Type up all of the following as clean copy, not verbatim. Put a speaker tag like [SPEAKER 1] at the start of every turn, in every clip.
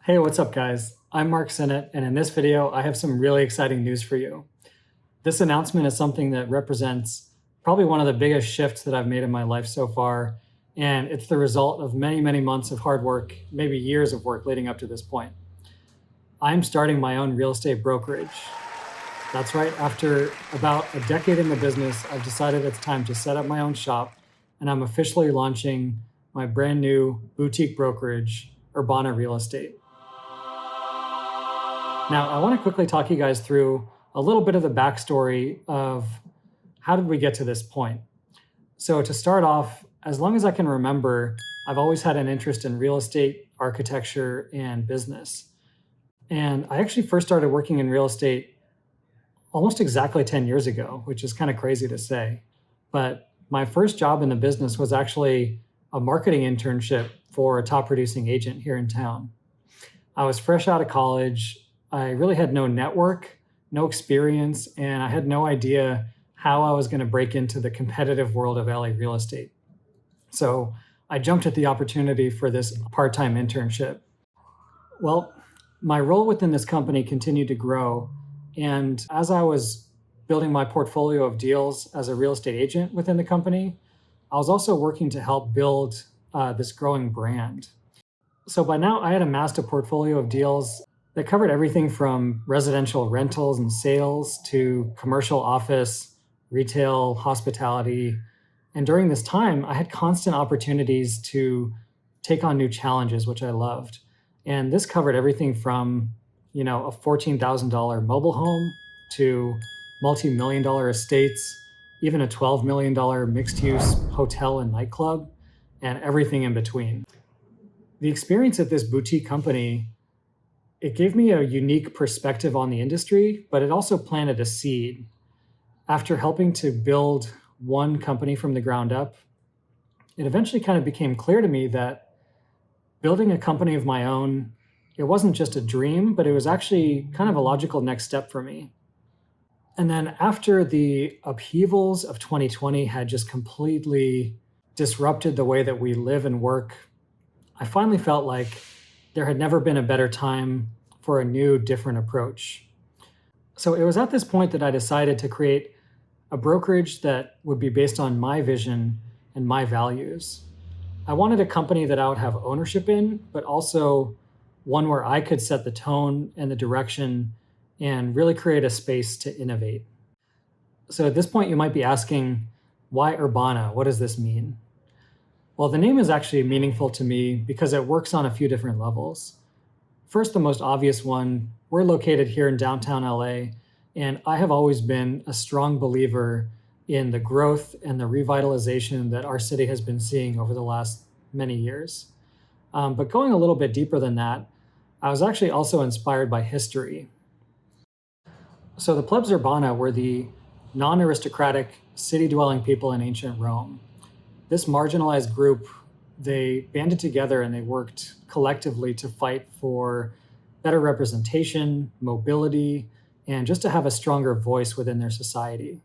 [SPEAKER 1] Hey, what's up guys? I'm Marc Sinnott, and in this video, I have some really exciting news for you. This announcement is something that represents probably one of the biggest shifts that I've made in my life so far, and it's the result of many, many months of hard work, maybe years of work leading up to this point. I'm starting my own real estate brokerage. That's right, after about a decade in the business, I've decided it's time to set up my own shop, and I'm officially launching my brand new boutique brokerage, URBANA Real Estate. Now, I want to quickly talk you guys through a little bit of the backstory of how did we get to this point. So to start off, as long as I can remember, I've always had an interest in real estate, architecture, and business. And I actually first started working in real estate almost exactly 10 years ago, which is kind of crazy to say. But my first job in the business was actually a marketing internship for a top producing agent here in town. I was fresh out of college. I really had no network, no experience, and I had no idea how I was going to break into the competitive world of LA real estate. So I jumped at the opportunity for this part-time internship. Well, my role within this company continued to grow. And as I was building my portfolio of deals as a real estate agent within the company, I was also working to help build this growing brand. So by now I had amassed a portfolio of deals that covered everything from residential rentals and sales to commercial office, retail, hospitality. And during this time, I had constant opportunities to take on new challenges, which I loved. And this covered everything from, a $14,000 mobile home to multi-million dollar estates, even a $12 million mixed-use hotel and nightclub, and everything in between. The experience at this boutique company, it gave me a unique perspective on the industry, but it also planted a seed. After helping to build one company from the ground up, it eventually kind of became clear to me that building a company of my own, it wasn't just a dream, but it was actually kind of a logical next step for me. And then after the upheavals of 2020 had just completely disrupted the way that we live and work, I finally felt like there had never been a better time for a new, different approach. So it was at this point that I decided to create a brokerage that would be based on my vision and my values. I wanted a company that I would have ownership in, but also one where I could set the tone and the direction and really create a space to innovate. So at this point, you might be asking, why Urbana? What does this mean? Well, the name is actually meaningful to me because it works on a few different levels. First, the most obvious one, we're located here in downtown LA, and I have always been a strong believer in the growth and the revitalization that our city has been seeing over the last many years. But going a little bit deeper than that, I was actually also inspired by history. So the plebs urbana were the non-aristocratic city-dwelling people in ancient Rome. This marginalized group, they banded together and they worked collectively to fight for better representation, mobility, and just to have a stronger voice within their society.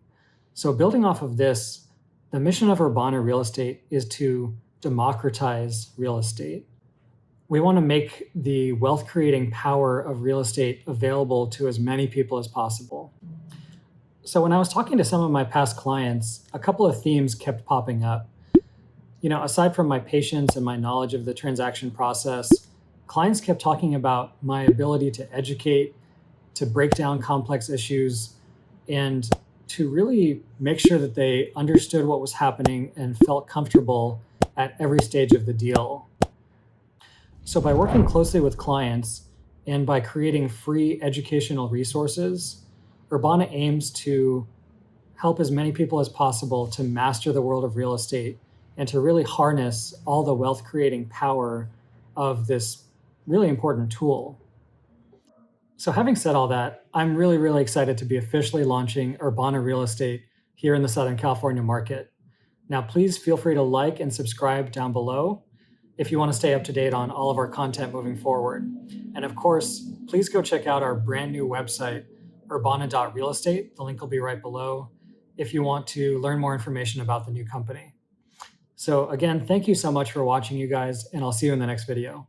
[SPEAKER 1] So building off of this, the mission of Urbana Real Estate is to democratize real estate. We want to make the wealth-creating power of real estate available to as many people as possible. So when I was talking to some of my past clients, a couple of themes kept popping up. Aside from my patience and my knowledge of the transaction process, clients kept talking about my ability to educate, to break down complex issues, and to really make sure that they understood what was happening and felt comfortable at every stage of the deal. So by working closely with clients and by creating free educational resources, Urbana aims to help as many people as possible to master the world of real estate and to really harness all the wealth creating power of this really important tool. So having said all that, I'm really, really excited to be officially launching Urbana Real Estate here in the Southern California market. Now, please feel free to like and subscribe down below if you want to stay up to date on all of our content moving forward. And of course, please go check out our brand new website, urbana.realestate. The link will be right below if you want to learn more information about the new company. So again, thank you so much for watching, you guys, and I'll see you in the next video.